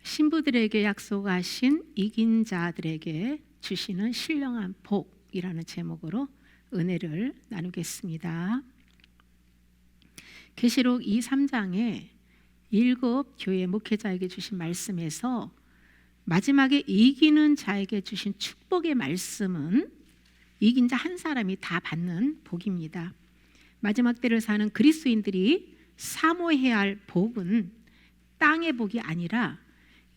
신부들에게 약속하신 이긴 자들에게 주시는 신령한 복이라는 제목으로 은혜를 나누겠습니다. 계시록 2, 3장에 7 교회 목회자에게 주신 말씀에서 마지막에 이기는 자에게 주신 축복의 말씀은 이긴 자 한 사람이 다 받는 복입니다. 마지막 때를 사는 그리스도인들이 사모해야 할 복은 땅의 복이 아니라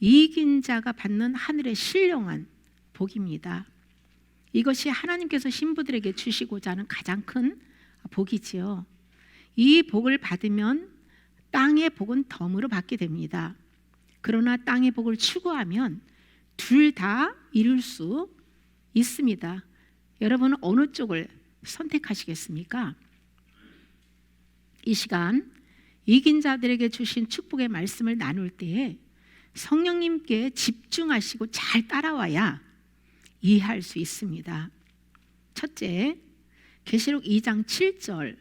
이긴 자가 받는 하늘의 신령한 복입니다. 이것이 하나님께서 신부들에게 주시고자 하는 가장 큰 복이지요. 이 복을 받으면 땅의 복은 덤으로 받게 됩니다. 그러나 땅의 복을 추구하면 둘 다 이룰 수 있습니다. 여러분은 어느 쪽을 선택하시겠습니까? 이 시간 이긴 자들에게 주신 축복의 말씀을 나눌 때에 성령님께 집중하시고 잘 따라와야 이해할 수 있습니다. 첫째, 계시록 2장 7절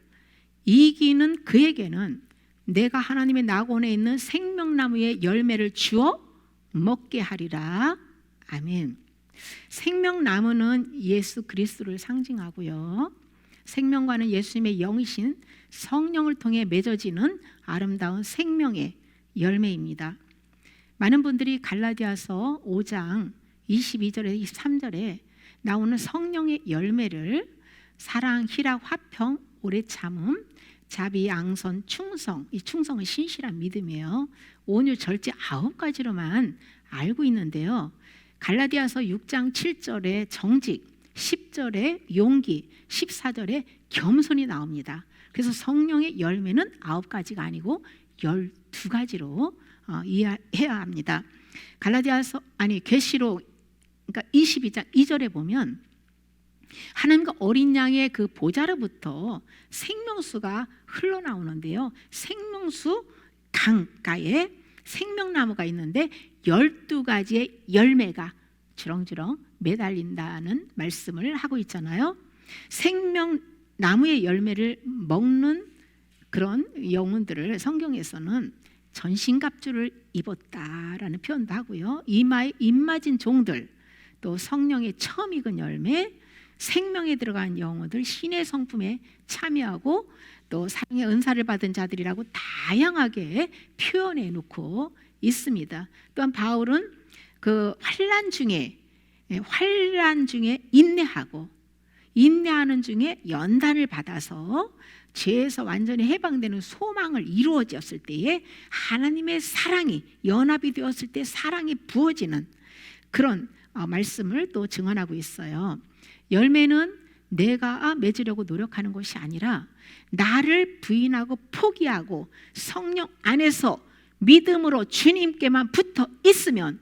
이기는 그에게는 내가 하나님의 낙원에 있는 생명나무의 열매를 주어 먹게 하리라. 아멘. 생명나무는 예수 그리스도를 상징하고요, 생명과는 예수님의 영이신 성령을 통해 맺어지는 아름다운 생명의 열매입니다. 많은 분들이 갈라디아서 5장 22절에 23절에 나오는 성령의 열매를 사랑, 희락, 화평, 오래 참음, 자비, 양선, 충성, 이 충성은 신실한 믿음이에요. 온유, 절제 9가지로만 알고 있는데요, 갈라디아서 6장 7절에 정직, 10절에 용기, 14절에 겸손이 나옵니다. 그래서 성령의 열매는 9가지가 아니고 12가지로 이해해야 합니다. 계시록 그러니까 22장 2절에 보면 하나님과 어린 양의 그 보좌로부터 생명수가 흘러나오는데요, 생명수 강가에 생명나무가 있는데 12가지의 열매가 주렁주렁 매달린다는 말씀을 하고 있잖아요. 생명나무의 열매를 먹는 그런 영혼들을 성경에서는 전신갑주를 입었다라는 표현도 하고요, 이마에 입맞은 종들, 또 성령의 처음 익은 열매, 생명에 들어간 영혼들, 신의 성품에 참여하고 또 사랑의 은사를 받은 자들이라고 다양하게 표현해 놓고 있습니다. 또한 바울은 그 환난 중에 인내하고 인내하는 중에 연단을 받아서 죄에서 완전히 해방되는 소망을 이루어졌을 때에 하나님의 사랑이 연합이 되었을 때 사랑이 부어지는 그런 말씀을 또 증언하고 있어요. 열매는 내가 맺으려고 노력하는 것이 아니라 나를 부인하고 포기하고 성령 안에서 믿음으로 주님께만 붙어 있으면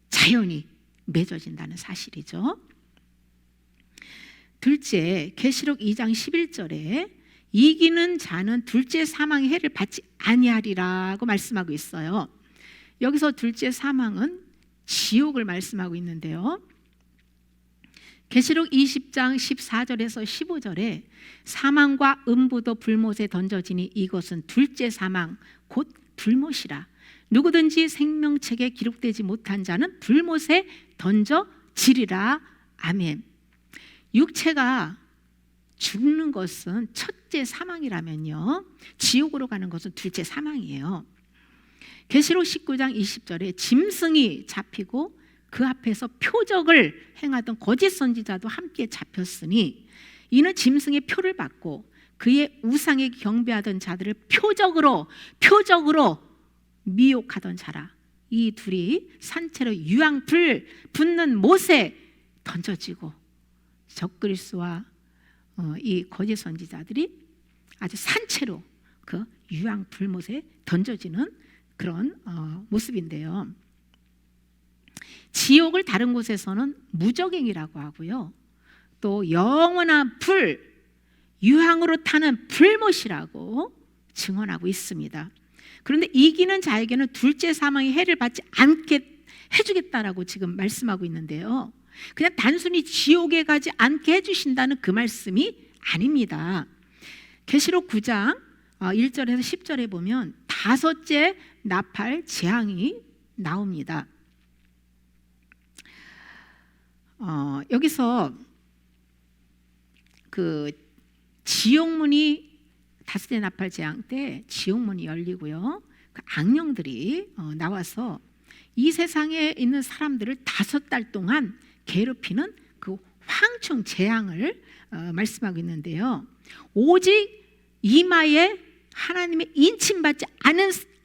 자연히 맺어진다는 사실이죠. 둘째, 계시록 2장 11절에 이기는 자는 둘째 사망의 해를 받지 아니하리라고 말씀하고 있어요. 여기서 둘째 사망은 지옥을 말씀하고 있는데요, 계시록 20장 14절에서 15절에 사망과 음부도 불못에 던져지니 이것은 둘째 사망 곧 불못이라. 누구든지 생명책에 기록되지 못한 자는 불못에 던져지리라. 아멘. 육체가 죽는 것은 첫째 사망이라면요, 지옥으로 가는 것은 둘째 사망이에요. 계시록 19장 20절에 짐승이 잡히고 그 앞에서 표적을 행하던 거짓 선지자도 함께 잡혔으니 이는 짐승의 표를 받고 그의 우상에 경배하던 자들을 표적으로 미혹하던 자라. 이 둘이 산채로 유황불 붙는 못에 던져지고 적그리스도와 이 거짓 선지자들이 아주 산채로 그 유황불못에 던져지는 그런 모습인데요, 지옥을 다른 곳에서는 무적행이라고 하고요, 또 영원한 불, 유황으로 타는 불못이라고 증언하고 있습니다. 그런데 이기는 자에게는 둘째 사망의 해를 받지 않게 해주겠다라고 지금 말씀하고 있는데요, 그냥 단순히 지옥에 가지 않게 해주신다는 그 말씀이 아닙니다. 계시록 9장 1절에서 10절에 보면 다섯째 나팔 재앙이 나옵니다. 여기서 그 지옥문이 다섯째 나팔 재앙 때 지옥문이 열리고요. 그 악령들이 나와서 이 세상에 있는 사람들을 5달 동안 괴롭히는 그 황충 재앙을 말씀하고 있는데요. 오직 이마에 하나님의 인침받지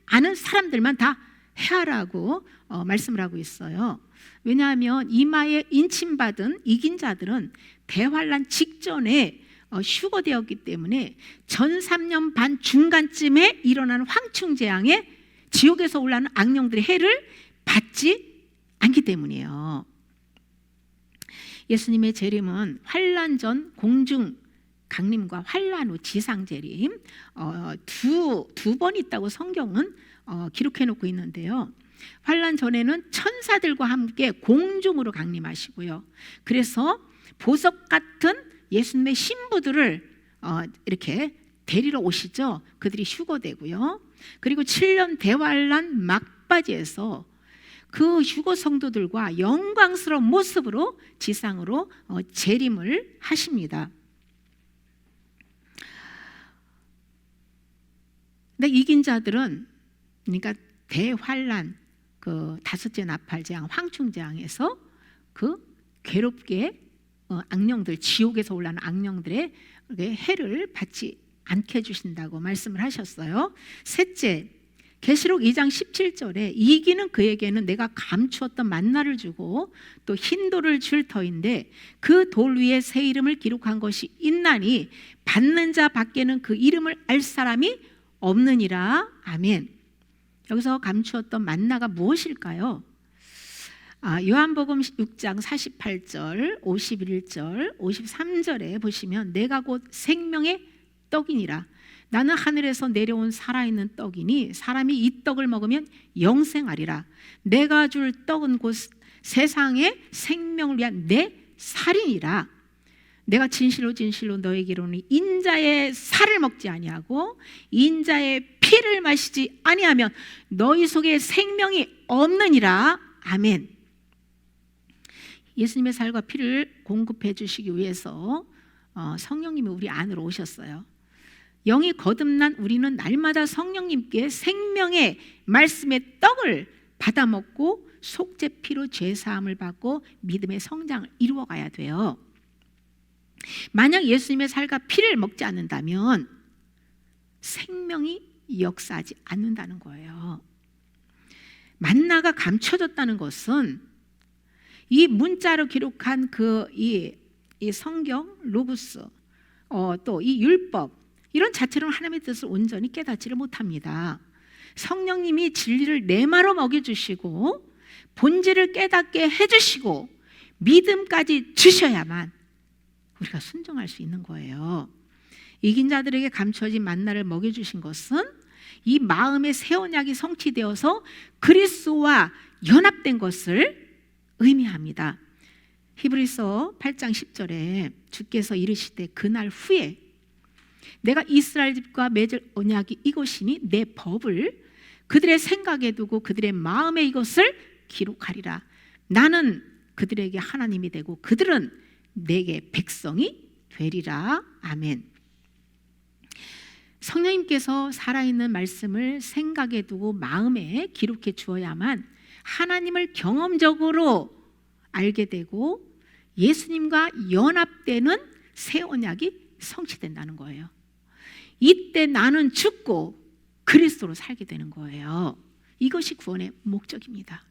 않은 사람들만 다 해하라고 말씀을 하고 있어요. 왜냐하면 이마에 인침받은 이긴 자들은 대환란 직전에 휴거되었기 때문에 전 3년 반 중간쯤에 일어나는 황충재앙에 지옥에서 올라오는 악령들의 해를 받지 않기 때문이에요. 예수님의 재림은 환란 전 공중 강림과 환란 후 지상 재림 두 번 있다고 성경은 기록해 놓고 있는데요. 환란 전에는 천사들과 함께 공중으로 강림하시고요. 그래서 보석 같은 예수님의 신부들을 이렇게 데리러 오시죠. 그들이 휴거되고요. 그리고 7년 대환란 막바지에서 그 휴거 성도들과 영광스러운 모습으로 지상으로 재림을 하십니다. 근데 이긴 자들은 그러니까 대환란 그 다섯째 나팔 재앙 황충 재앙에서 그 괴롭게 악령들 지옥에서 올라오는 악령들의 해를 받지 않게 해주신다고 말씀을 하셨어요. 셋째, 계시록 2장 17절에 이기는 그에게는 내가 감추었던 만나를 주고 또 흰 돌을 줄 터인데 그 돌 위에 새 이름을 기록한 것이 있나니 받는 자 밖에는 그 이름을 알 사람이 없느니라. 아멘. 여기서 감추었던 만나가 무엇일까요? 요한복음 6장 48절, 51절, 53절에 보시면 내가 곧 생명의 떡이니라. 나는 하늘에서 내려온 살아있는 떡이니 사람이 이 떡을 먹으면 영생하리라. 내가 줄 떡은 곧 세상의 생명을 위한 내 살이니라. 내가 진실로 진실로 너에게 이르노니 인자의 살을 먹지 아니하고 인자의 피를 마시지 아니하면 너희 속에 생명이 없느니라. 아멘. 예수님의 살과 피를 공급해 주시기 위해서 성령님이 우리 안으로 오셨어요. 영이 거듭난 우리는 날마다 성령님께 생명의 말씀의 떡을 받아 먹고 속죄 피로 죄 사함을 받고 믿음의 성장을 이루어 가야 돼요. 만약 예수님의 살과 피를 먹지 않는다면 생명이 역사하지 않는다는 거예요. 만나가 감춰졌다는 것은 이 문자로 기록한 이 성경 로고스 또 이 율법 이런 자체로는 하나님의 뜻을 온전히 깨닫지를 못합니다. 성령님이 진리를 내마로 먹여주시고 본질을 깨닫게 해주시고 믿음까지 주셔야만 우리가 순종할 수 있는 거예요. 이긴 자들에게 감춰진 만나를 먹여주신 것은 이 마음의 새 언약이 성취되어서 그리스도와 연합된 것을 의미합니다. 히브리서 8장 10절에 주께서 이르시되 그날 후에 내가 이스라엘 집과 맺을 언약이 이것이니 내 법을 그들의 생각에 두고 그들의 마음에 이것을 기록하리라. 나는 그들에게 하나님이 되고 그들은 내게 백성이 되리라. 아멘. 성령님께서 살아있는 말씀을 생각에 두고 마음에 기록해 주어야만 하나님을 경험적으로 알게 되고 예수님과 연합되는 새 언약이 성취된다는 거예요. 이때 나는 죽고 그리스도로 살게 되는 거예요. 이것이 구원의 목적입니다.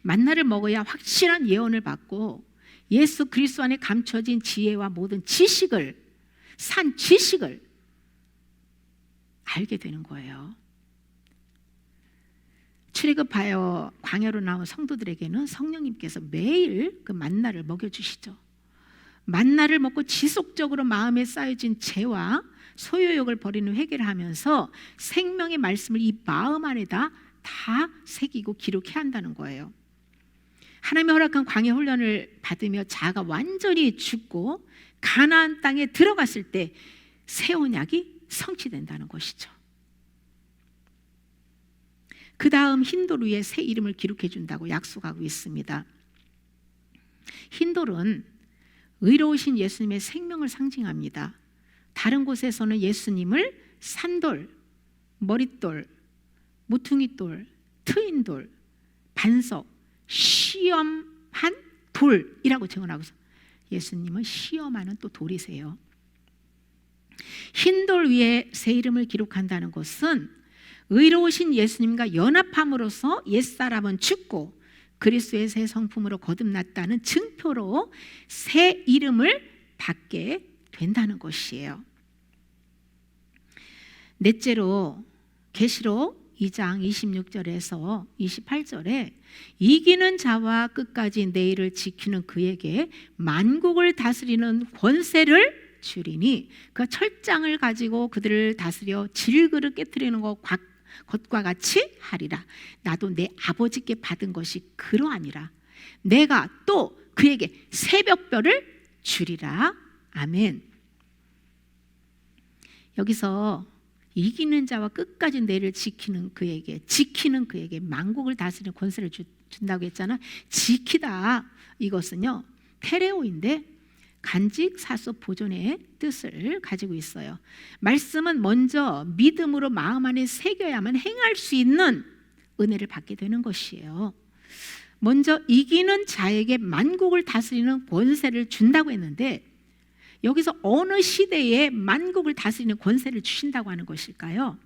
만나를 먹어야 확실한 예언을 받고 예수 그리스도 안에 감춰진 지혜와 모든 지식을 산 지식을 알게 되는 거예요. 출애굽하여 광야로 나온 성도들에게는 성령님께서 매일 그 만나를 먹여주시죠. 만나를 먹고 지속적으로 마음에 쌓여진 죄와 소유욕을 버리는 회개를 하면서 생명의 말씀을 이 마음 안에다 다 새기고 기록해야 한다는 거예요. 하나님의 허락한 광야 훈련을 받으며 자아가 완전히 죽고 가나안 땅에 들어갔을 때 새 언약이 성취된다는 것이죠. 그 다음 흰돌 위에 새 이름을 기록해 준다고 약속하고 있습니다. 흰돌은 의로우신 예수님의 생명을 상징합니다. 다른 곳에서는 예수님을 산돌, 머릿돌, 모퉁이돌, 트인돌, 반석, 시험한 돌이라고 증언하고 있어요. 예수님은 시험하는 또 돌이세요. 흰돌 위에 새 이름을 기록한다는 것은 의로우신 예수님과 연합함으로써 옛사람은 죽고 그리스도의 새 성품으로 거듭났다는 증표로 새 이름을 받게 된다는 것이에요. 넷째로 계시록 2장 26절에서 28절에 이기는 자와 끝까지 내일을 지키는 그에게 만국을 다스리는 권세를 주리니 그 철장을 가지고 그들을 다스려 질그릇 깨트리는 것과 같이 하리라. 나도 내 아버지께 받은 것이 그러하니라. 내가 또 그에게 새벽별을 주리라. 아멘. 여기서 이기는 자와 끝까지 내를 지키는 그에게 만국을 다스리는 권세를 준다고 했잖아. 지키다, 이것은요 테레오인데 간직 사소 보존의 뜻을 가지고 있어요. 말씀은 먼저 믿음으로 마음 안에 새겨야만 행할 수 있는 은혜를 받게 되는 것이에요. 먼저 이기는 자에게 만국을 다스리는 권세를 준다고 했는데 여기서 어느 시대에 만국을 다스리는 권세를 주신다고 하는 것일까요?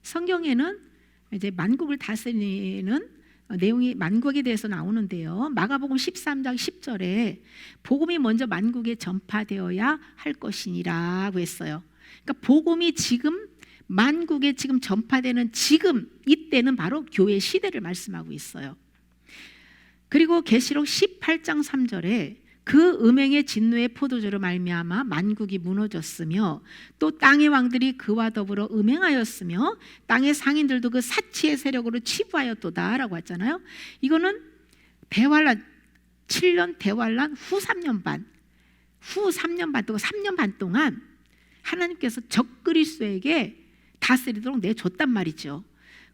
성경에는 이제 만국을 다스리는 내용이 만국에 대해서 나오는데요. 마가복음 13장 10절에 복음이 먼저 만국에 전파되어야 할 것이니라고 했어요. 그러니까 복음이 지금 만국에 지금 전파되는 지금 이때는 바로 교회 시대를 말씀하고 있어요. 그리고 계시록 18장 3절에 그 음행의 진노의 포도주로 말미암아 만국이 무너졌으며 또 땅의 왕들이 그와 더불어 음행하였으며 땅의 상인들도 그 사치의 세력으로 치부하였도다라고 했잖아요. 이거는 대환란 7년 대환란 후 3년 반 동안 3년 반 동안 하나님께서 적그리스도에게 다스리도록 내줬단 말이죠.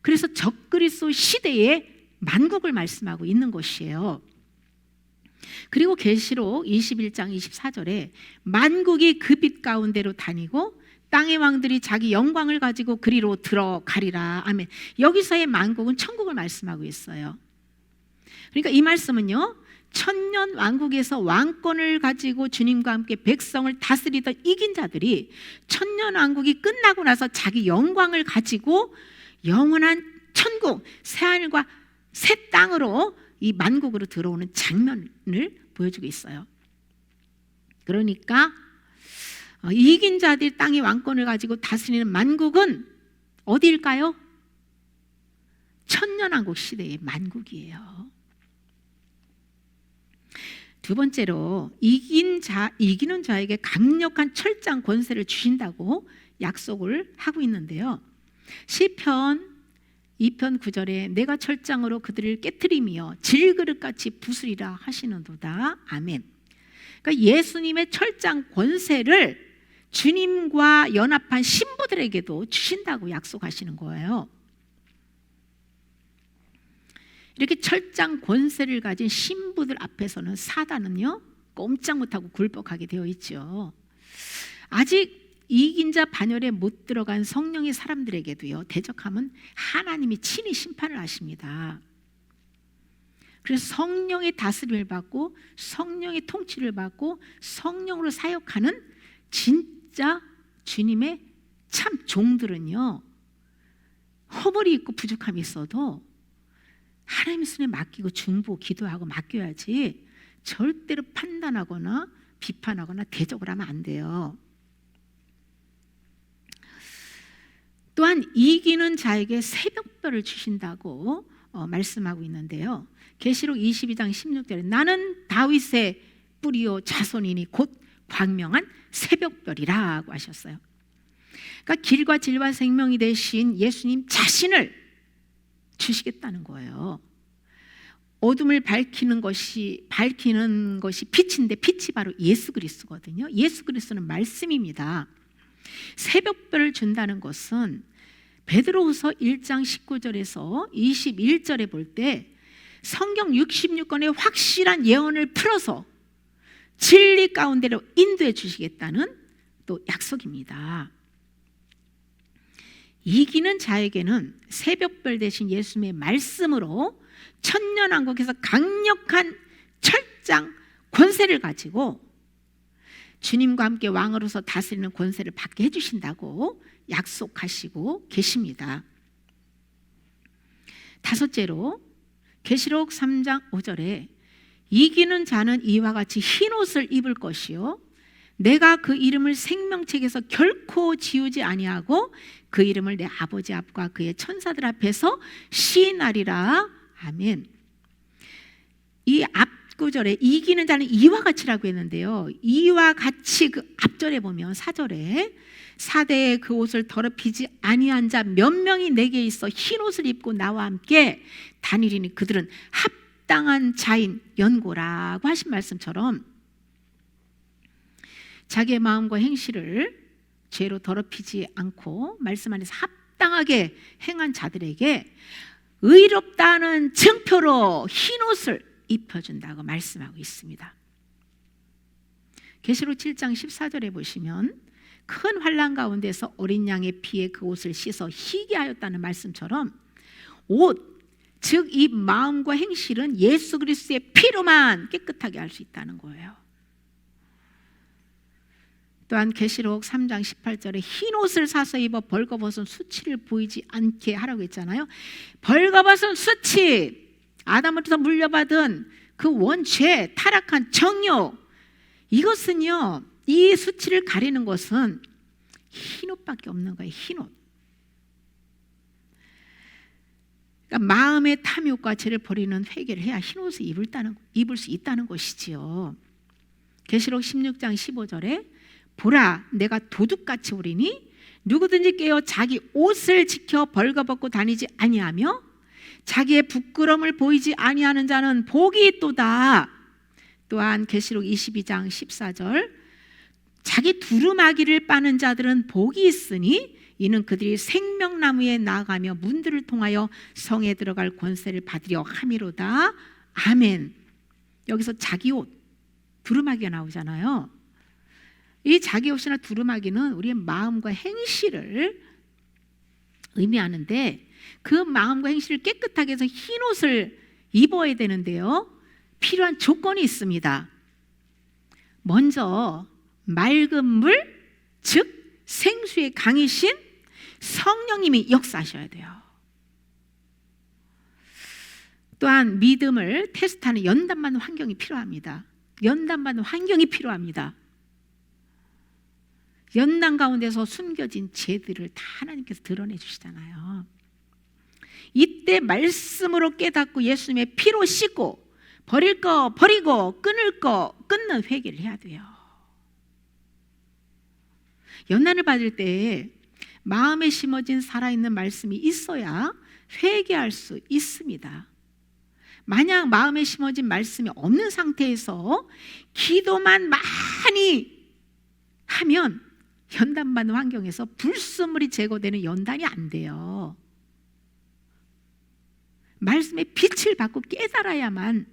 그래서 적그리스도 시대에 만국을 말씀하고 있는 것이에요. 그리고 계시록 21장 24절에 만국이 그 빛 가운데로 다니고 땅의 왕들이 자기 영광을 가지고 그리로 들어가리라. 아멘. 여기서의 만국은 천국을 말씀하고 있어요. 그러니까 이 말씀은요, 천년 왕국에서 왕권을 가지고 주님과 함께 백성을 다스리던 이긴 자들이 천년 왕국이 끝나고 나서 자기 영광을 가지고 영원한 천국, 새하늘과 새 땅으로 이 만국으로 들어오는 장면을 보여주고 있어요. 그러니까 이긴 자들이 땅의 왕권을 가지고 다스리는 만국은 어디일까요? 천년왕국 시대의 만국이에요. 두 번째로 이기는 자에게 강력한 철장 권세를 주신다고 약속을 하고 있는데요. 시편 2편 9절에 내가 철장으로 그들을 깨트리며 질그릇같이 부수리라 하시는도다. 아멘. 그러니까 예수님의 철장 권세를 주님과 연합한 신부들에게도 주신다고 약속하시는 거예요. 이렇게 철장 권세를 가진 신부들 앞에서는 사단은요 꼼짝 못하고 굴복하게 되어 있죠. 아직 이긴 자 반열에 못 들어간 성령의 사람들에게도요 대적하면 하나님이 친히 심판을 하십니다. 그래서 성령의 다스림을 받고 성령의 통치를 받고 성령으로 사역하는 진짜 주님의 참 종들은요 허물이 있고 부족함이 있어도 하나님의 손에 맡기고 중보 기도하고 맡겨야지 절대로 판단하거나 비판하거나 대적을 하면 안 돼요. 또한 이기는 자에게 새벽별을 주신다고 말씀하고 있는데요. 계시록 22장 16절에 나는 다윗의 뿌리요 자손이니 곧 광명한 새벽별이라고 하셨어요. 그러니까 길과 진리와 생명이 되신 예수님 자신을 주시겠다는 거예요. 어둠을 밝히는 것이 빛인데 빛이 바로 예수 그리스도거든요. 예수 그리스도는 말씀입니다. 새벽별을 준다는 것은 베드로후서 1장 19절에서 21절에 볼 때 성경 66권의 확실한 예언을 풀어서 진리 가운데로 인도해 주시겠다는 또 약속입니다. 이기는 자에게는 새벽별 대신 예수님의 말씀으로 천년왕국에서 강력한 철장 권세를 가지고 주님과 함께 왕으로서 다스리는 권세를 받게 해주신다고 약속하시고 계십니다. 다섯째로 계시록 3장 5절에 이기는 자는 이와 같이 흰옷을 입을 것이요 내가 그 이름을 생명책에서 결코 지우지 아니하고 그 이름을 내 아버지 앞과 그의 천사들 앞에서 시인하리라. 아멘. 이 앞구절에 이기는 자는 이와 같이라고 했는데요, 이와 같이 그 앞절에 보면 4절에 사대에 그 옷을 더럽히지 아니한 자 몇 명이 내게 있어 흰옷을 입고 나와 함께 다니리니 그들은 합당한 자인 연고라고 하신 말씀처럼 자기의 마음과 행실을 죄로 더럽히지 않고 말씀 안에서 합당하게 행한 자들에게 의롭다는 증표로 흰옷을 입혀준다고 말씀하고 있습니다. 계시록 7장 14절에 보시면 큰 환난 가운데서 어린 양의 피에 그 옷을 씻어 희게 하였다는 말씀처럼 옷, 즉 이 마음과 행실은 예수 그리스도의 피로만 깨끗하게 할 수 있다는 거예요. 또한 계시록 3장 18절에 흰 옷을 사서 입어 벌거벗은 수치를 보이지 않게 하라고 했잖아요. 벌거벗은 수치, 아담으로부터 물려받은 그 원죄, 타락한 정욕, 이것은요, 이 수치를 가리는 것은 흰옷밖에 없는 거예요. 흰옷. 그러니까 마음의 탐욕과 죄를 버리는 회개를 해야 흰옷을 입을 수 있다는 것이지요. 계시록 16장 15절에 보라 내가 도둑같이 오리니 누구든지 깨어 자기 옷을 지켜 벌거벗고 다니지 아니하며 자기의 부끄러움을 보이지 아니하는 자는 복이 있도다. 또한 계시록 22장 14절 자기 두루마기를 빠는 자들은 복이 있으니 이는 그들이 생명나무에 나아가며 문들을 통하여 성에 들어갈 권세를 받으려 함이로다. 아멘. 여기서 자기 옷, 두루마기가 나오잖아요. 이 자기 옷이나 두루마기는 우리의 마음과 행실을 의미하는데 그 마음과 행실을 깨끗하게 해서 흰 옷을 입어야 되는데요, 필요한 조건이 있습니다. 먼저 맑은 물, 즉 생수의 강이신 성령님이 역사하셔야 돼요. 또한 믿음을 테스트하는 연단받는 환경이 필요합니다. 연단받는 환경이 필요합니다. 연단 가운데서 숨겨진 죄들을 다 하나님께서 드러내 주시잖아요. 이때 말씀으로 깨닫고 예수님의 피로 씻고 버릴 거 버리고 끊을 거 끊는 회개를 해야 돼요. 연단을 받을 때 마음에 심어진 살아있는 말씀이 있어야 회개할 수 있습니다. 만약 마음에 심어진 말씀이 없는 상태에서 기도만 많이 하면 연단받는 환경에서 불순물이 제거되는 연단이 안 돼요. 말씀의 빛을 받고 깨달아야만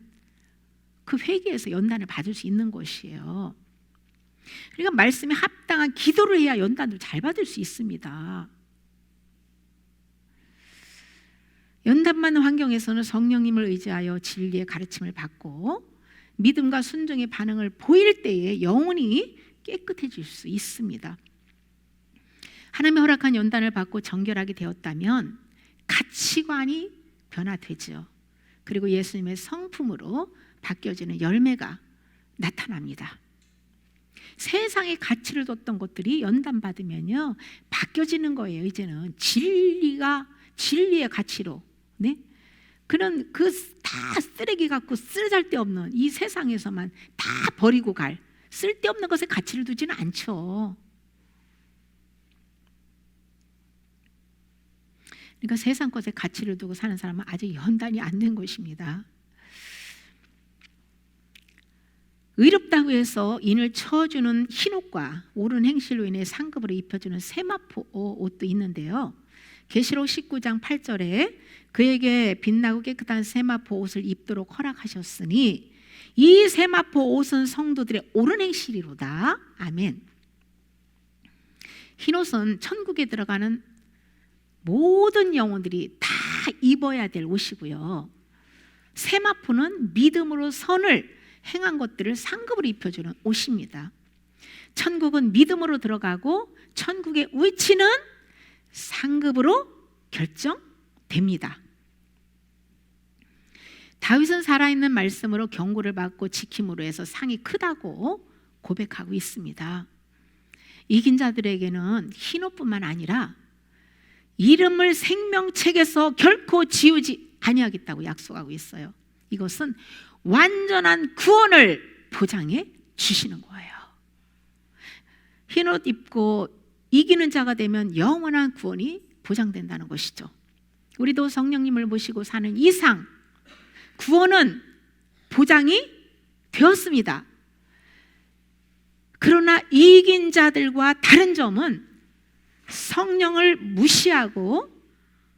그 회개에서 연단을 받을 수 있는 것이에요. 그러니까 말씀에 합당한 기도를 해야 연단을 잘 받을 수 있습니다. 연단받는 환경에서는 성령님을 의지하여 진리의 가르침을 받고 믿음과 순종의 반응을 보일 때에 영혼이 깨끗해질 수 있습니다. 하나님의 허락한 연단을 받고 정결하게 되었다면 가치관이 변화되죠. 그리고 예수님의 성품으로 바뀌어지는 열매가 나타납니다. 세상에 가치를 뒀던 것들이 연단받으면요 바뀌어지는 거예요. 이제는 진리의 가치로, 네? 그런 그 다 쓰레기 같고 쓸데없는 이 세상에서만 다 버리고 갈 쓸데없는 것에 가치를 두지는 않죠. 그러니까 세상 것에 가치를 두고 사는 사람은 아직 연단이 안 된 것입니다. 의롭다고 해서 인을 쳐주는 흰옷과 옳은 행실로 인해 상급으로 입혀주는 세마포 옷도 있는데요, 계시록 19장 8절에 그에게 빛나고 깨끗한 세마포 옷을 입도록 허락하셨으니 이 세마포 옷은 성도들의 옳은 행실이로다. 아멘. 흰옷은 천국에 들어가는 모든 영혼들이 다 입어야 될 옷이고요. 세마포는 믿음으로 선을 행한 것들을 상급으로 입혀주는 옷입니다. 천국은 믿음으로 들어가고 천국의 위치는 상급으로 결정됩니다. 다윗은 살아있는 말씀으로 경고를 받고 지킴으로 해서 상이 크다고 고백하고 있습니다. 이긴 자들에게는 흰옷뿐만 아니라 이름을 생명책에서 결코 지우지 아니하겠다고 약속하고 있어요. 이것은 완전한 구원을 보장해 주시는 거예요. 흰옷 입고 이기는 자가 되면 영원한 구원이 보장된다는 것이죠. 우리도 성령님을 모시고 사는 이상 구원은 보장이 되었습니다. 그러나 이긴 자들과 다른 점은 성령을 무시하고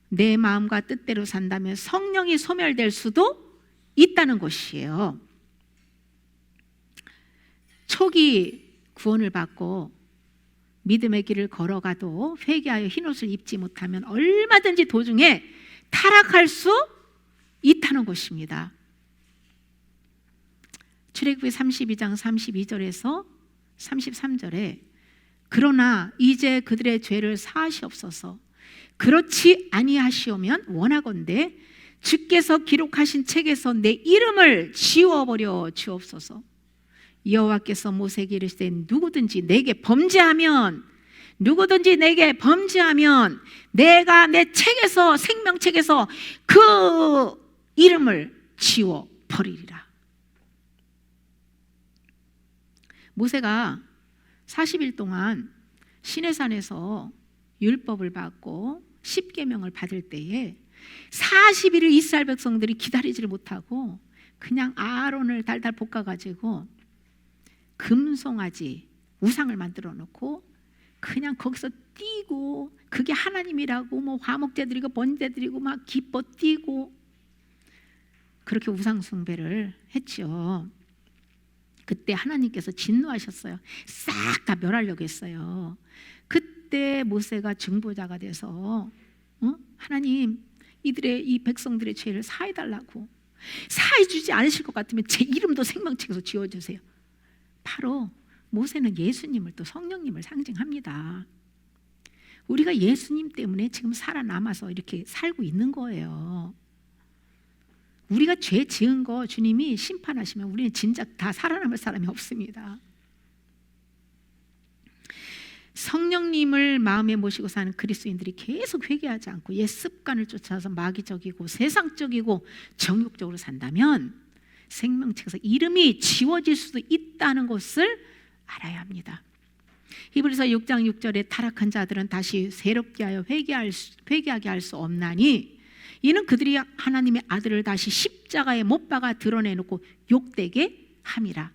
내 마음과 뜻대로 산다면 성령이 소멸될 수도 있다는 것이에요. 초기 구원을 받고 믿음의 길을 걸어가도 회개하여 흰옷을 입지 못하면 얼마든지 도중에 타락할 수 있다는 것입니다. 출애굽기 32장 32절에서 33절에 그러나 이제 그들의 죄를 사하시옵소서. 그렇지 아니하시오면 원하건대 주께서 기록하신 책에서 내 이름을 지워버려 주옵소서. 여호와께서 모세에게 이르시되 누구든지 내게 범죄하면 내가 내 책에서 생명책에서 그 이름을 지워버리리라. 모세가 40일 동안 시내산에서 율법을 받고 십계명을 받을 때에 40일을 이스라엘 백성들이 기다리지를 못하고 그냥 아론을 달달 볶아가지고 금송아지 우상을 만들어 놓고 그냥 거기서 뛰고 그게 하나님이라고 뭐 화목제 드리고 번제 드리고 막 기뻐 뛰고 그렇게 우상 숭배를 했죠. 그때 하나님께서 진노하셨어요. 싹 다 멸하려고 했어요. 그때 모세가 중보자가 돼서 하나님 이 백성들의 죄를 사해달라고, 사해주지 않으실 것 같으면 제 이름도 생명책에서 지워주세요. 바로 모세는 예수님을 또 성령님을 상징합니다. 우리가 예수님 때문에 지금 살아남아서 이렇게 살고 있는 거예요. 우리가 죄 지은 거 주님이 심판하시면 우리는 진작 다 살아남을 사람이 없습니다. 성령님을 마음에 모시고 사는 그리스도인들이 계속 회개하지 않고 옛 습관을 쫓아서 마귀적이고 세상적이고 정욕적으로 산다면 생명책에서 이름이 지워질 수도 있다는 것을 알아야 합니다. 히브리서 6장 6절에 타락한 자들은 다시 새롭게 하여 회개하게 할 수 없나니 이는 그들이 하나님의 아들을 다시 십자가에 못 박아 드러내놓고 욕되게 함이라.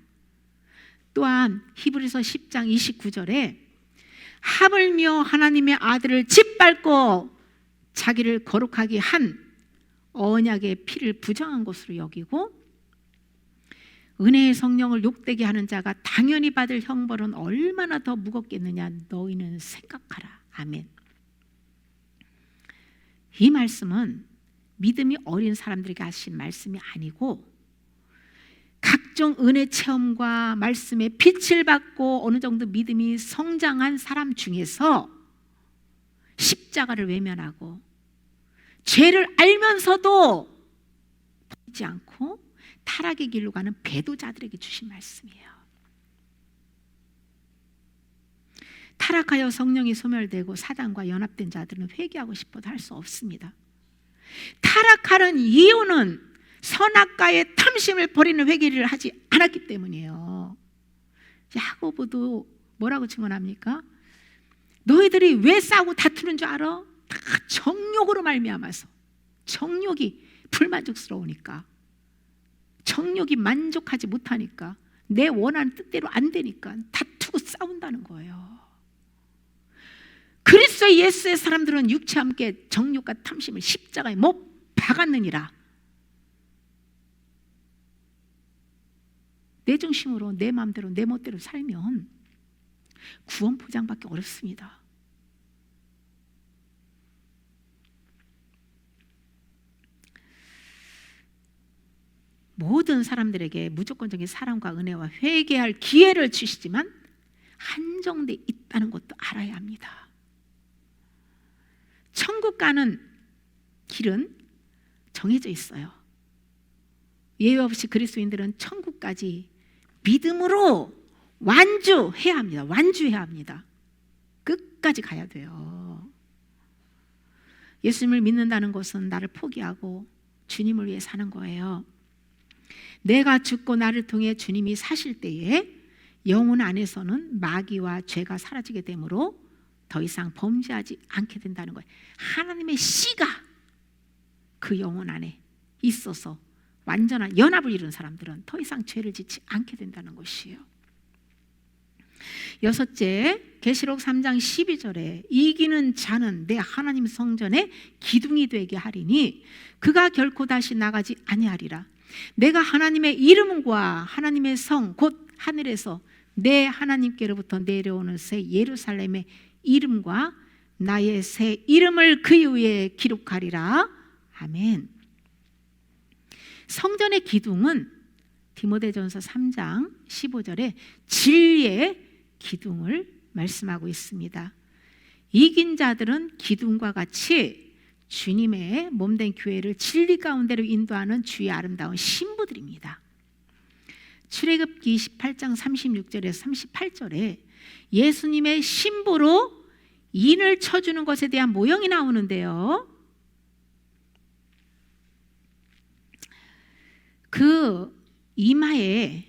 또한 히브리서 10장 29절에 하물며 하나님의 아들을 짓밟고 자기를 거룩하게 한 언약의 피를 부정한 것으로 여기고 은혜의 성령을 욕되게 하는 자가 당연히 받을 형벌은 얼마나 더 무겁겠느냐 너희는 생각하라. 아멘. 이 말씀은 믿음이 어린 사람들에게 하신 말씀이 아니고 각종 은혜 체험과 말씀의 빛을 받고 어느 정도 믿음이 성장한 사람 중에서 십자가를 외면하고 죄를 알면서도 버리지 않고 타락의 길로 가는 배도자들에게 주신 말씀이에요. 타락하여 성령이 소멸되고 사단과 연합된 자들은 회개하고 싶어도 할 수 없습니다. 타락하는 이유는 선악과의 탐심을 버리는 회개를 하지 않았기 때문이에요. 야고보도 뭐라고 증언합니까? 너희들이 왜 싸우고 다투는 줄 알아? 다 정욕으로 말미암아서. 정욕이 불만족스러우니까, 정욕이 만족하지 못하니까, 내 원하는 뜻대로 안 되니까 다투고 싸운다는 거예요. 그리스도 예수의 사람들은 육체와 함께 정욕과 탐심을 십자가에 못 박았느니라. 내 중심으로 내 마음대로 내 멋대로 살면 구원 포장받기 어렵습니다. 모든 사람들에게 무조건적인 사랑과 은혜와 회개할 기회를 주시지만 한정돼 있다는 것도 알아야 합니다. 천국 가는 길은 정해져 있어요. 예외 없이 그리스도인들은 천국까지 믿음으로 완주해야 합니다. 완주해야 합니다. 끝까지 가야 돼요. 예수님을 믿는다는 것은 나를 포기하고 주님을 위해 사는 거예요. 내가 죽고 나를 통해 주님이 사실 때에 영혼 안에서는 마귀와 죄가 사라지게 되므로 더 이상 범죄하지 않게 된다는 거예요. 하나님의 씨가 그 영혼 안에 있어서 완전한 연합을 이룬 사람들은 더 이상 죄를 짓지 않게 된다는 것이에요. 여섯째, 계시록 3장 12절에 이기는 자는 내 하나님 성전에 기둥이 되게 하리니 그가 결코 다시 나가지 아니하리라. 내가 하나님의 이름과 하나님의 성 곧 하늘에서 내 하나님께로부터 내려오는 새 예루살렘의 이름과 나의 새 이름을 그 위에 기록하리라. 아멘. 성전의 기둥은 디모데전서 3장 15절에 진리의 기둥을 말씀하고 있습니다. 이긴 자들은 기둥과 같이 주님의 몸된 교회를 진리 가운데로 인도하는 주의 아름다운 신부들입니다. 출애굽기 28장 36절에서 38절에 예수님의 신부로 인을 쳐주는 것에 대한 모형이 나오는데요, 그 이마에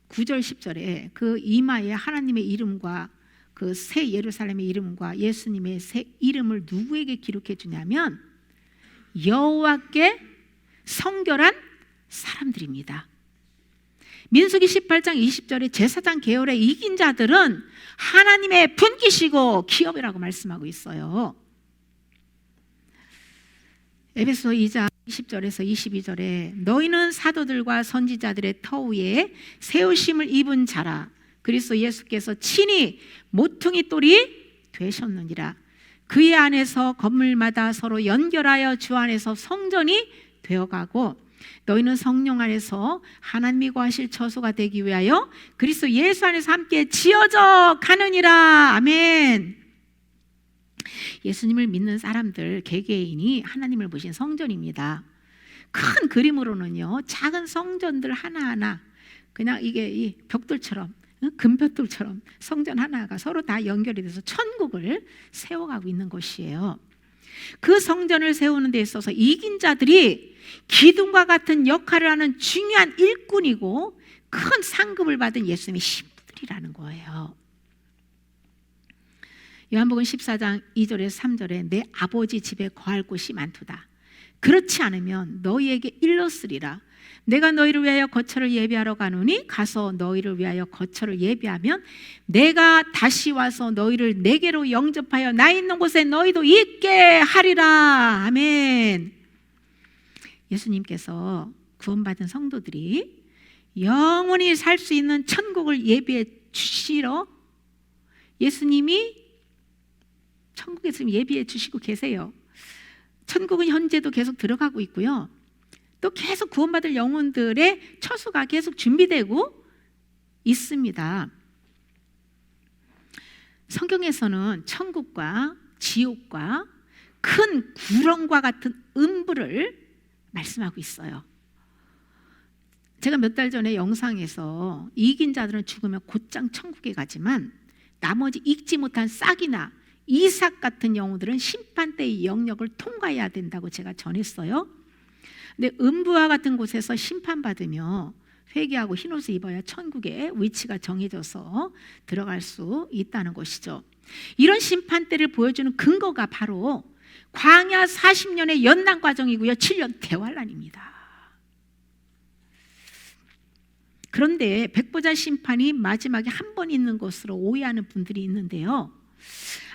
9절 10절에 그 이마에 하나님의 이름과 그 새 예루살렘의 이름과 예수님의 새 이름을 누구에게 기록해 주냐면 여호와께 성결한 사람들입니다. 민수기 18장 20절에 제사장 계열에 이긴 자들은 하나님의 분기시고 기업이라고 말씀하고 있어요. 에베소 2장 20절에서 22절에 너희는 사도들과 선지자들의 터 위에 세우심을 입은 자라. 그리스도 예수께서 친히 모퉁이 돌이 되셨느니라. 그의 안에서 건물마다 서로 연결하여 주 안에서 성전이 되어가고 너희는 성령 안에서 하나님이 거하실 처소가 되기 위하여 그리스도 예수 안에서 함께 지어져 가느니라. 아멘. 예수님을 믿는 사람들 개개인이 하나님을 보신 성전입니다. 큰 그림으로는요, 작은 성전들 하나하나 그냥 이게 이 벽돌처럼, 금벽돌처럼 성전 하나가 서로 다 연결이 돼서 천국을 세워가고 있는 것이에요. 그 성전을 세우는 데 있어서 이긴 자들이 기둥과 같은 역할을 하는 중요한 일꾼이고 큰 상급을 받은 예수님의 신부들이라는 거예요. 요한복음 14장 2절에서 3절에 내 아버지 집에 거할 곳이 많도다. 그렇지 않으면 너희에게 일렀으리라. 내가 너희를 위하여 거처를 예비하러 가노니 가서 너희를 위하여 거처를 예비하면 내가 다시 와서 너희를 내게로 영접하여 나 있는 곳에 너희도 있게 하리라. 아멘. 예수님께서 구원받은 성도들이 영원히 살 수 있는 천국을 예비해 주시러 예수님이 천국에서 예비해 주시고 계세요. 천국은 현재도 계속 들어가고 있고요, 또 계속 구원받을 영혼들의 처소가 계속 준비되고 있습니다. 성경에서는 천국과 지옥과 큰 구렁과 같은 음부를 말씀하고 있어요. 제가 몇 달 전에 영상에서 이긴 자들은 죽으면 곧장 천국에 가지만 나머지 읽지 못한 싹이나 이삭 같은 영혼들은 심판대의 영역을 통과해야 된다고 제가 전했어요. 근데 음부와 같은 곳에서 심판받으며 회개하고 흰옷을 입어야 천국에 위치가 정해져서 들어갈 수 있다는 것이죠. 이런 심판대를 보여주는 근거가 바로 광야 40년의 연단 과정이고요, 7년 대환란입니다. 그런데 백보자 심판이 마지막에 한 번 있는 것으로 오해하는 분들이 있는데요,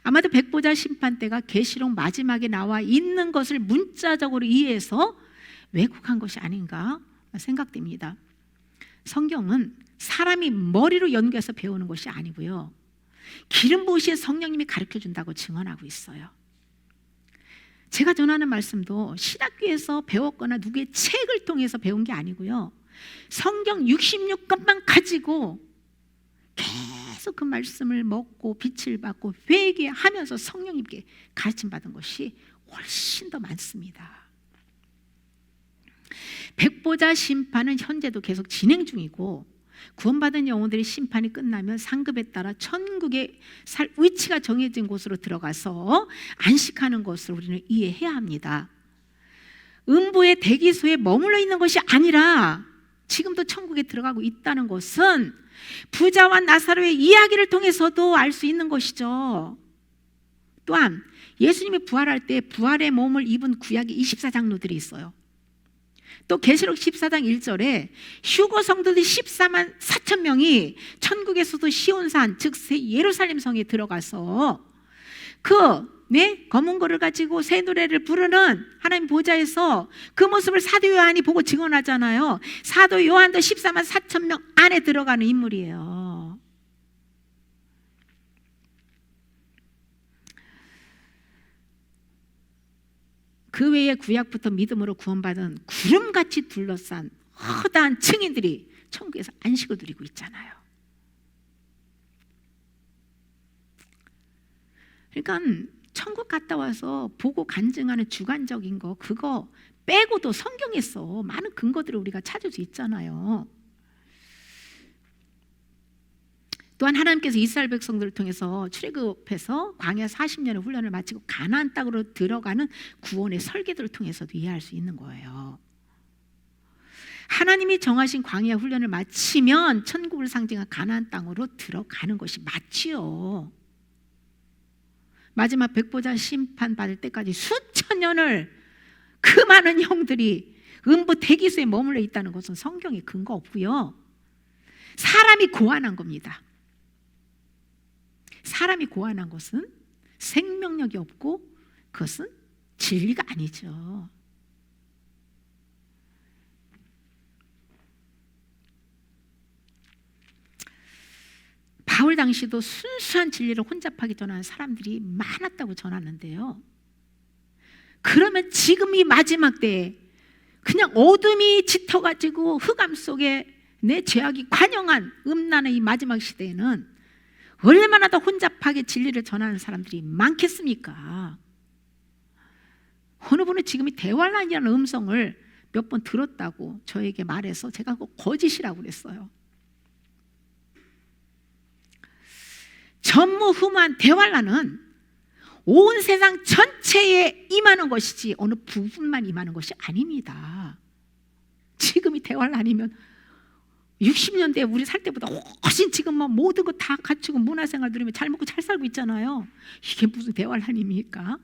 아마도 백보자 심판 때가 계시록 마지막에 나와 있는 것을 문자적으로 이해해서 왜곡한 것이 아닌가 생각됩니다. 성경은 사람이 머리로 연구해서 배우는 것이 아니고요, 기름 부으신 성령님이 가르쳐준다고 증언하고 있어요. 제가 전하는 말씀도 신학교에서 배웠거나 누구의 책을 통해서 배운 게 아니고요, 성경 66권만 가지고 계속 그 말씀을 먹고 빛을 받고 회개하면서 성령님께 가르침받은 것이 훨씬 더 많습니다. 백보자 심판은 현재도 계속 진행 중이고, 구원받은 영혼들의 심판이 끝나면 상급에 따라 천국의 위치가 정해진 곳으로 들어가서 안식하는 것을 우리는 이해해야 합니다. 음부의 대기소에 머물러 있는 것이 아니라 지금도 천국에 들어가고 있다는 것은 부자와 나사로의 이야기를 통해서도 알 수 있는 것이죠. 또한 예수님이 부활할 때 부활의 몸을 입은 구약의 24장로들이 있어요. 또 계시록 14장 1절에 휴거 성도들 14만 4천 명이 천국에서도 시온산 즉 새 예루살렘 성에 들어가서 검은 고를 가지고 새 노래를 부르는 하나님 보좌에서 그 모습을 사도 요한이 보고 증언하잖아요. 사도 요한도 14만 4천 명 안에 들어가는 인물이에요. 그 외에 구약부터 믿음으로 구원받은 구름같이 둘러싼 허다한 증인들이 천국에서 안식을 누리고 있잖아요. 그러니까 천국 갔다 와서 보고 간증하는 주관적인 거 그거 빼고도 성경에서 많은 근거들을 우리가 찾을 수 있잖아요. 또한 하나님께서 이스라엘 백성들을 통해서 출애굽해서 광야 40년의 훈련을 마치고 가나안 땅으로 들어가는 구원의 설계들을 통해서도 이해할 수 있는 거예요. 하나님이 정하신 광야 훈련을 마치면 천국을 상징한 가나안 땅으로 들어가는 것이 맞지요. 마지막 백보자 심판 받을 때까지 수천 년을 그 많은 영들이 음부 대기소에 머물러 있다는 것은 성경에 근거 없고요, 사람이 고안한 겁니다. 사람이 고안한 것은 생명력이 없고 그것은 진리가 아니죠. 바울 당시도 순수한 진리를 혼잡하게 전하는 사람들이 많았다고 전하는데요, 그러면 지금 이 마지막 때에 그냥 어둠이 짙어가지고 흑암 속에 내 죄악이 관영한 음란의 이 마지막 시대에는 얼마나 더 혼잡하게 진리를 전하는 사람들이 많겠습니까? 어느 분은 지금 이 대환란이라는 음성을 몇 번 들었다고 저에게 말해서 제가 그거 거짓이라고 그랬어요. 전무후무한 대환란은 온 세상 전체에 임하는 것이지 어느 부분만 임하는 것이 아닙니다. 지금이 대환란이면 60년대에 우리 살 때보다 훨씬 지금 뭐 모든 거 다 갖추고 문화생활 누리며 잘 먹고 잘 살고 있잖아요. 이게 무슨 대환란입니까?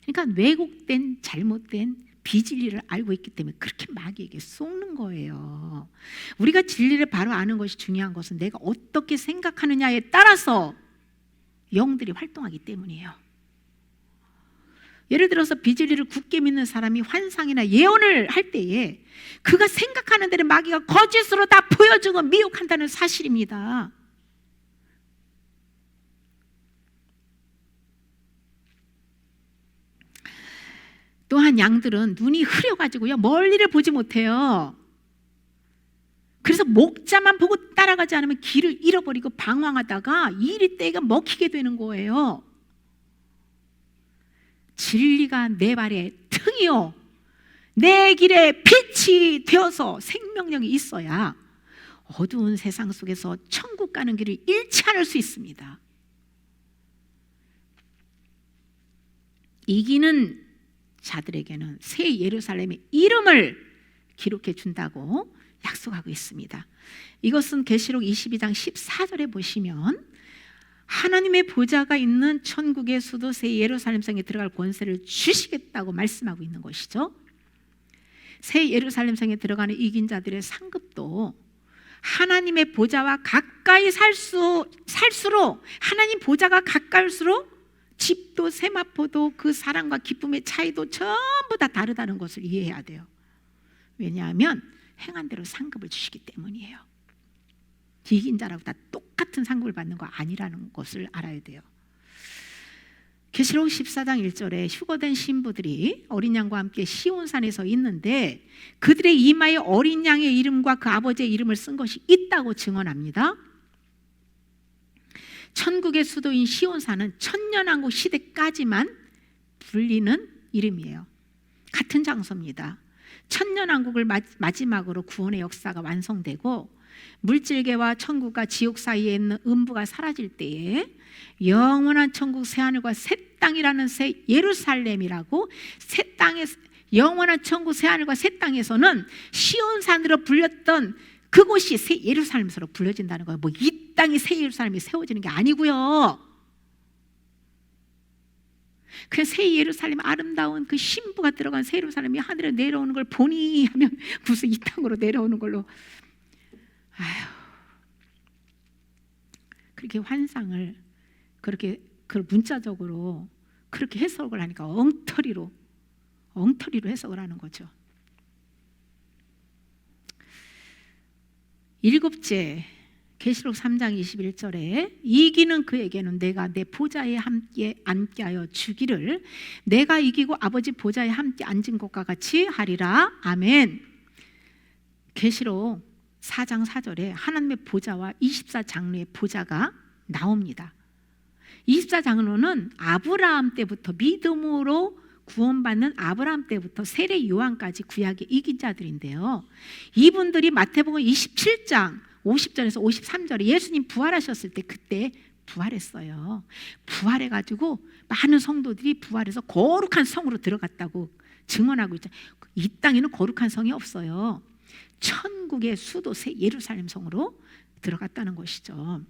그러니까 왜곡된 잘못된 비진리를 알고 있기 때문에 그렇게 마귀에게 속는 거예요. 우리가 진리를 바로 아는 것이 중요한 것은 내가 어떻게 생각하느냐에 따라서 영들이 활동하기 때문이에요. 예를 들어서 비진리를 굳게 믿는 사람이 환상이나 예언을 할 때에 그가 생각하는 대로 마귀가 거짓으로 다 보여주고 미혹한다는 사실입니다. 또한 양들은 눈이 흐려가지고요 멀리를 보지 못해요. 그래서 목자만 보고 따라가지 않으면 길을 잃어버리고 방황하다가 이리 때가 먹히게 되는 거예요. 진리가 내 발에 등이요 내 길에 빛이 되어서 생명력이 있어야 어두운 세상 속에서 천국 가는 길을 잃지 않을 수 있습니다. 이기는 자들에게는 새 예루살렘의 이름을 기록해 준다고 약속하고 있습니다. 이것은 계시록 22장 14절에 보시면 하나님의 보좌가 있는 천국의 수도 새 예루살렘 성에 들어갈 권세를 주시겠다고 말씀하고 있는 것이죠. 새 예루살렘 성에 들어가는 이긴 자들의 상급도 하나님의 보좌와 가까이 살수록 하나님 보좌가 가까울수록 집도 세마포도 그 사랑과 기쁨의 차이도 전부 다 다르다는 것을 이해해야 돼요. 왜냐하면 행한 대로 상급을 주시기 때문이에요. 이긴 자라고 다 똑같은 상급을 받는 거 아니라는 것을 알아야 돼요. 계시록 14장 1절에 휴거된 신부들이 어린 양과 함께 시온산에 서 있는데 그들의 이마에 어린 양의 이름과 그 아버지의 이름을 쓴 것이 있다고 증언합니다. 천국의 수도인 시온산은 천년왕국 시대까지만 불리는 이름이에요. 같은 장소입니다. 천년왕국을 마지막으로 구원의 역사가 완성되고 물질계와 천국과 지옥 사이에 있는 음부가 사라질 때에 영원한 천국 새하늘과 새 땅이라는 새 예루살렘이라고 새 땅에 영원한 천국 새하늘과 새 땅에서는 시온산으로 불렸던 그곳이 새 예루살렘으로 불려진다는 거예요. 뭐 이 땅이 새 예루살렘이 세워지는 게 아니고요. 그 새 예루살렘 아름다운 그 신부가 들어간 새 예루살렘이 하늘에 내려오는 걸 보니 하면 무슨 이 땅으로 내려오는 걸로 아휴 그렇게 환상을 그렇게 그 문자적으로 그렇게 해석을 하니까 엉터리로 해석을 하는 거죠. 일곱째 계시록 3장 21절에 이기는 그에게는 내가 내 보좌에 함께 앉게 하여 주기를 내가 이기고 아버지 보좌에 함께 앉은 것과 같이 하리라. 아멘. 계시록 4장 4절에 하나님의 보좌와 24장로의 보좌가 나옵니다. 24장로는 아브라함 때부터 믿음으로 구원받는 아브라함 때부터 세례 요한까지 구약의 이긴 자들인데요. 이분들이 마태복음 27장 50절에서 53절에 예수님 부활하셨을 때 그때 부활했어요. 부활해가지고 많은 성도들이 부활해서 거룩한 성으로 들어갔다고 증언하고 있죠. 이 땅에는 거룩한 성이 없어요. 천국의 수도 새 예루살렘 성으로 들어갔다는 것이죠.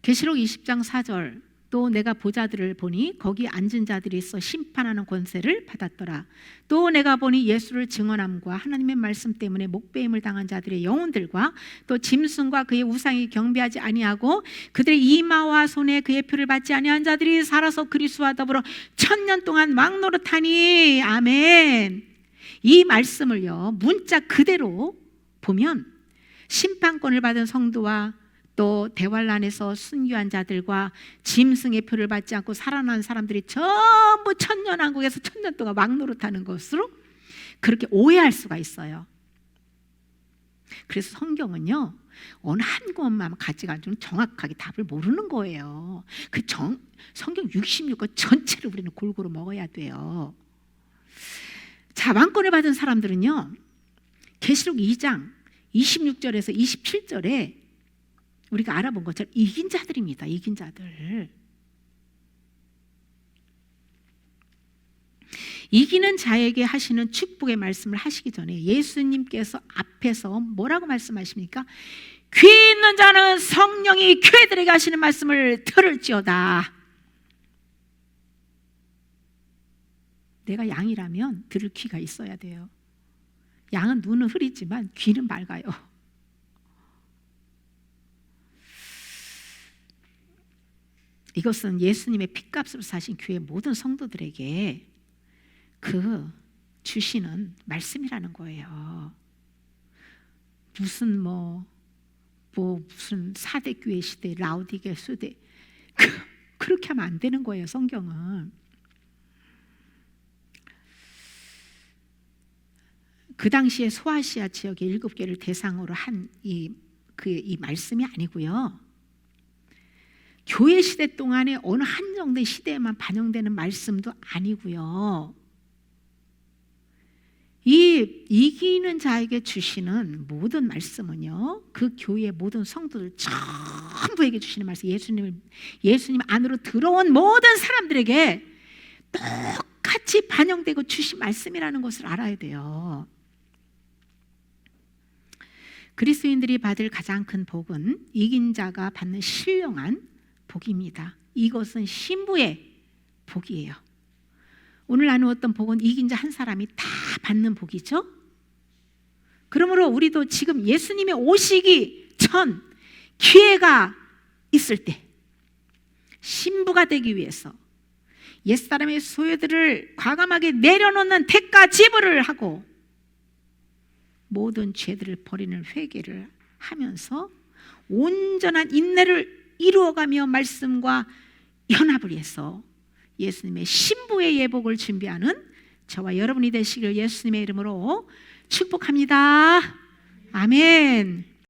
계시록 20장 4절 또 내가 보좌들을 보니 거기 앉은 자들이 있어 심판하는 권세를 받았더라. 또 내가 보니 예수를 증언함과 하나님의 말씀 때문에 목배임을 당한 자들의 영혼들과 또 짐승과 그의 우상이 경배하지 아니하고 그들의 이마와 손에 그의 표를 받지 아니한 자들이 살아서 그리스도와 더불어 1000년 동안 왕노릇하니. 아멘. 이 말씀을요 문자 그대로 보면 심판권을 받은 성도와 또 대환란에서 순교한 자들과 짐승의 표를 받지 않고 살아난 사람들이 전부 천년왕국에서 1000년 동안 왕노릇하는 것으로 그렇게 오해할 수가 있어요. 그래서 성경은요 어느 한 것만 가지고 정확하게 답을 모르는 거예요. 성경 66권 전체를 우리는 골고루 먹어야 돼요. 자, 왕권을 받은 사람들은요 계시록 2장 26절에서 27절에 우리가 알아본 것처럼 이긴 자들입니다. 이긴 자들. 이기는 자에게 하시는 축복의 말씀을 하시기 전에 예수님께서 앞에서 뭐라고 말씀하십니까? 귀 있는 자는 성령이 교회들에게 하시는 말씀을 들을지어다. 내가 양이라면 들을 귀가 있어야 돼요. 양은 눈은 흐리지만 귀는 맑아요. 이것은 예수님의 핏값으로 사신 교회 모든 성도들에게 그 주시는 말씀이라는 거예요. 무슨 무슨 사대 교회 시대, 라우디게 시대 그렇게 하면 안 되는 거예요. 성경은. 그 당시에 소아시아 지역의 7개를 대상으로 한 이 말씀이 아니고요. 교회 시대 동안에 어느 한정된 시대에만 반영되는 말씀도 아니고요. 이 이기는 자에게 주시는 모든 말씀은요, 그 교회의 모든 성도들 전부에게 주시는 말씀, 예수님 안으로 들어온 모든 사람들에게 똑같이 반영되고 주신 말씀이라는 것을 알아야 돼요. 그리스도인들이 받을 가장 큰 복은 이긴 자가 받는 신령한 복입니다. 이것은 신부의 복이에요. 오늘 나누었던 복은 이긴 자 한 사람이 다 받는 복이죠. 그러므로 우리도 지금 예수님의 오시기 전 기회가 있을 때 신부가 되기 위해서 옛사람의 소유들을 과감하게 내려놓는 대가 지불을 하고 모든 죄들을 버리는 회개를 하면서 온전한 인내를 이루어가며 말씀과 연합을 해서 예수님의 신부의 예복을 준비하는 저와 여러분이 되시길 예수님의 이름으로 축복합니다. 아멘.